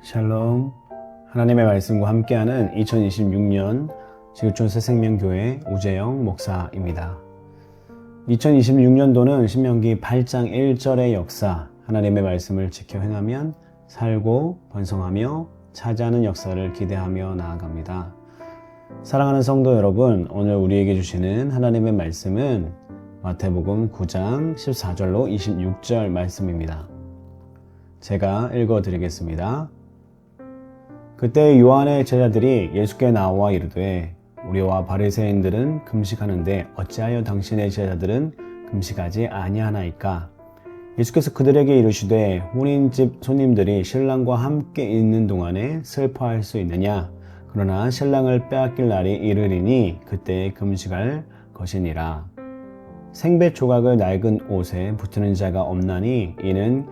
샬롬. 하나님의 말씀과 함께하는 2026년 지구촌 새생명교회 우재영 목사입니다. 2026년도는 신명기 8장 1절의 역사, 하나님의 말씀을 지켜 행하면 살고 번성하며 차지하는 역사를 기대하며 나아갑니다. 사랑하는 성도 여러분, 오늘 우리에게 주시는 하나님의 말씀은 마태복음 9장 14절로 26절 말씀입니다. 제가 읽어드리겠습니다. 그때 요한의 제자들이 예수께 나와 이르되 우리와 바리새인들은 금식하는데 어찌하여 당신의 제자들은 금식하지 아니하나이까? 예수께서 그들에게 이르시되 혼인집 손님들이 신랑과 함께 있는 동안에 슬퍼할 수 있느냐? 그러나 신랑을 빼앗길 날이 이르리니 그때 금식할 것이니라. 생배 조각을 낡은 옷에 붙이는 자가 없나니 이는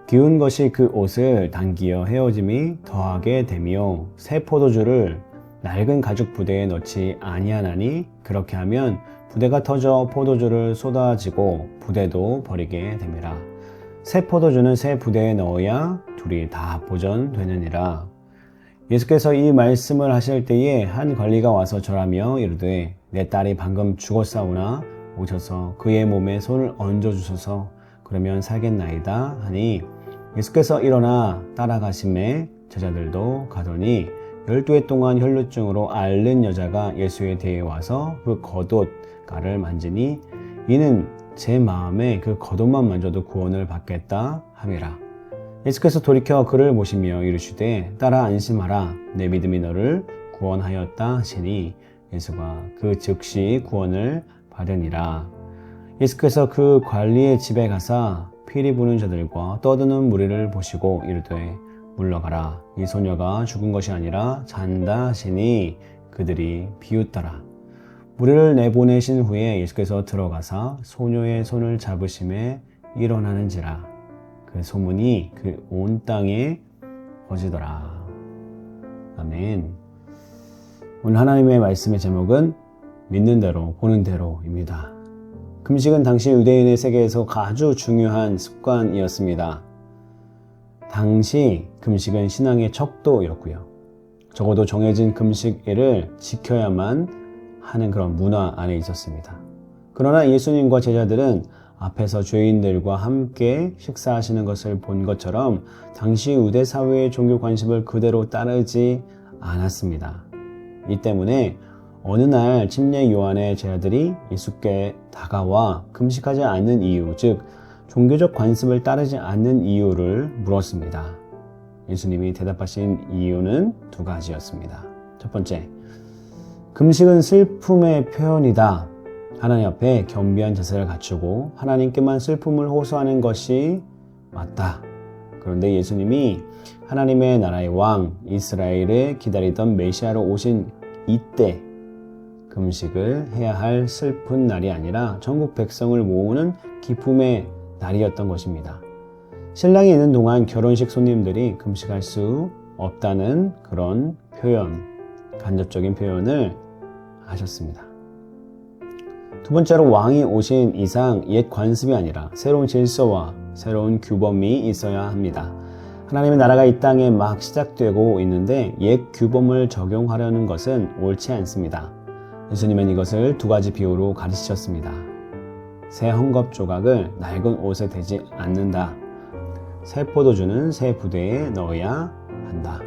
기운 것이 그 옷을 당기어 헤어짐이 더하게 되며 새 포도주를 낡은 가죽 부대에 넣지 아니하나니 그렇게 하면 부대가 터져 포도주를 쏟아지고 부대도 버리게 됨이라. 새 포도주는 새 부대에 넣어야 둘이 다 보전되느니라. 예수께서 이 말씀을 하실 때에 한 관리가 와서 절하며 이르되 내 딸이 방금 죽었사오나 오셔서 그의 몸에 손을 얹어 주소서. 그러면 살겠나이다 하니 예수께서 일어나 따라가심에 제자들도 가더니 12해 동안 혈루증으로 앓는 여자가 예수의 뒤에 와서 그 겉옷가를 만지니 이는 제 마음에 그 겉옷만 만져도 구원을 받겠다 함이라. 예수께서 돌이켜 그를 보시며 이르시되 딸아 안심하라, 내 믿음이 너를 구원하였다 하시니 예수가 그 즉시 구원을 받으니라. 예수께서 그 관리의 집에 가사 피리 부는 자들과 떠드는 무리를 보시고 이르되 물러가라, 이 소녀가 죽은 것이 아니라 잔다 하시니 그들이 비웃더라. 무리를 내보내신 후에 예수께서 들어가사 소녀의 손을 잡으심에 일어나는지라. 그 소문이 그 온 땅에 퍼지더라. 아멘. 오늘 하나님의 말씀의 제목은 믿는 대로 보는 대로입니다. 금식은 당시 유대인의 세계에서 아주 중요한 습관이었습니다. 당시 금식은 신앙의 척도였고요. 적어도 정해진 금식일을 지켜야만 하는 그런 문화 안에 있었습니다. 그러나 예수님과 제자들은 앞에서 죄인들과 함께 식사하시는 것을 본 것처럼 당시 유대 사회의 종교 관습을 그대로 따르지 않았습니다. 이 때문에 어느 날 침례 요한의 제자들이 예수께 다가와 금식하지 않는 이유, 즉 종교적 관습을 따르지 않는 이유를 물었습니다. 예수님이 대답하신 이유는 두 가지였습니다. 첫 번째, 금식은 슬픔의 표현이다. 하나님 앞에 겸비한 자세를 갖추고 하나님께만 슬픔을 호소하는 것이 맞다. 그런데 예수님이 하나님의 나라의 왕 이스라엘에 기다리던 메시아로 오신 이때 금식을 해야 할 슬픈 날이 아니라 전국 백성을 모으는 기쁨의 날이었던 것입니다. 신랑이 있는 동안 결혼식 손님들이 금식할 수 없다는 그런 표현, 간접적인 표현을 하셨습니다. 두 번째로 왕이 오신 이상 옛 관습이 아니라 새로운 질서와 새로운 규범이 있어야 합니다. 하나님의 나라가 이 땅에 막 시작되고 있는데 옛 규범을 적용하려는 것은 옳지 않습니다. 예수님은 이것을 두 가지 비유로 가르치셨습니다. 새 헝겊 조각을 낡은 옷에 대지 않는다. 새 포도주는 새 부대에 넣어야 한다.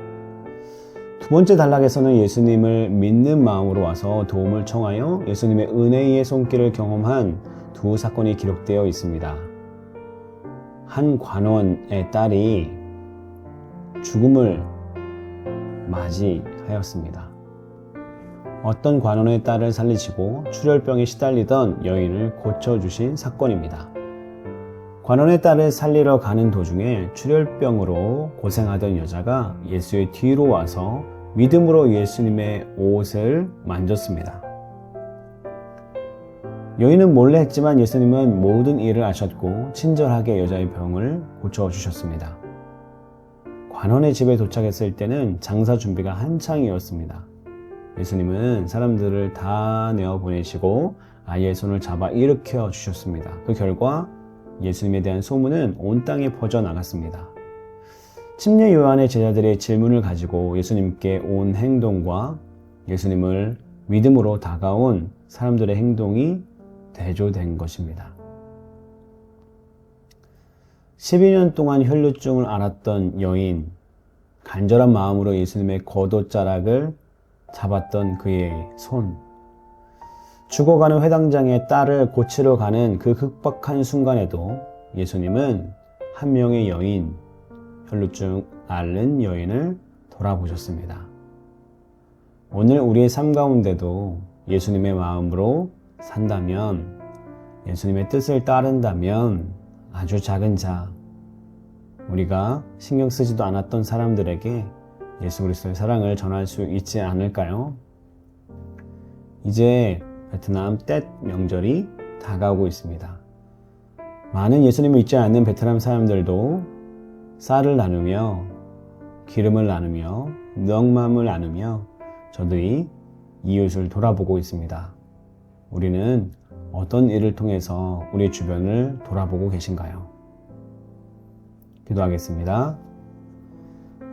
두 번째 단락에서는 예수님을 믿는 마음으로 와서 도움을 청하여 예수님의 은혜의 손길을 경험한 두 사건이 기록되어 있습니다. 한 관원의 딸이 죽음을 맞이하였습니다. 어떤 관원의 딸을 살리시고 출혈병에 시달리던 여인을 고쳐주신 사건입니다. 관원의 딸을 살리러 가는 도중에 출혈병으로 고생하던 여자가 예수의 뒤로 와서 믿음으로 예수님의 옷을 만졌습니다. 여인은 몰래 했지만 예수님은 모든 일을 아셨고 친절하게 여자의 병을 고쳐주셨습니다. 관원의 집에 도착했을 때는 장사 준비가 한창이었습니다. 예수님은 사람들을 다 내어보내시고 아이의 손을 잡아 일으켜 주셨습니다. 그 결과 예수님에 대한 소문은 온 땅에 퍼져나갔습니다. 침례 요한의 제자들의 질문을 가지고 예수님께 온 행동과 예수님을 믿음으로 다가온 사람들의 행동이 대조된 것입니다. 12년 동안 혈루증을 앓았던 여인, 간절한 마음으로 예수님의 겉옷자락을 잡았던 그의 손, 죽어가는 회당장의 딸을 고치러 가는 그 급박한 순간에도 예수님은 한 명의 여인, 혈루증 앓는 여인을 돌아보셨습니다. 오늘 우리의 삶 가운데도 예수님의 마음으로 산다면, 예수님의 뜻을 따른다면 아주 작은 자, 우리가 신경 쓰지도 않았던 사람들에게 예수 그리스도의 사랑을 전할 수 있지 않을까요? 이제 베트남 떼 명절이 다가오고 있습니다. 많은 예수님을 믿지 않는 베트남 사람들도 쌀을 나누며 기름을 나누며 넉맘을 나누며 저들이 이웃을 돌아보고 있습니다. 우리는 어떤 일을 통해서 우리 주변을 돌아보고 계신가요? 기도하겠습니다.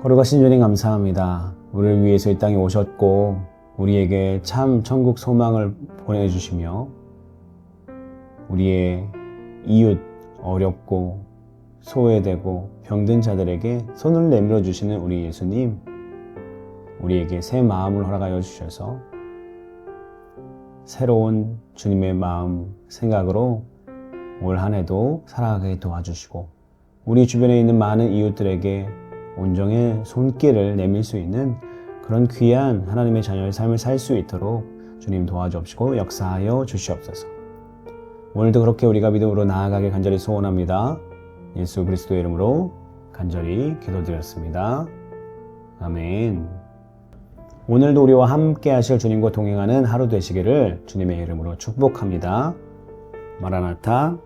거룩하신 주님 감사합니다. 우리를 위해서 이 땅에 오셨고 우리에게 참 천국 소망을 보내주시며 우리의 이웃, 어렵고 소외되고 병든 자들에게 손을 내밀어 주시는 우리 예수님, 우리에게 새 마음을 허락하여 주셔서 새로운 주님의 마음, 생각으로 올 한 해도 살아가게 도와주시고 우리 주변에 있는 많은 이웃들에게 온정의 손길을 내밀 수 있는 그런 귀한 하나님의 자녀의 삶을 살 수 있도록 주님 도와주옵시고 역사하여 주시옵소서. 오늘도 그렇게 우리가 믿음으로 나아가길 간절히 소원합니다. 예수 그리스도의 이름으로 간절히 기도드렸습니다. 아멘. 오늘도 우리와 함께 하실 주님과 동행하는 하루 되시기를 주님의 이름으로 축복합니다. 마라나타.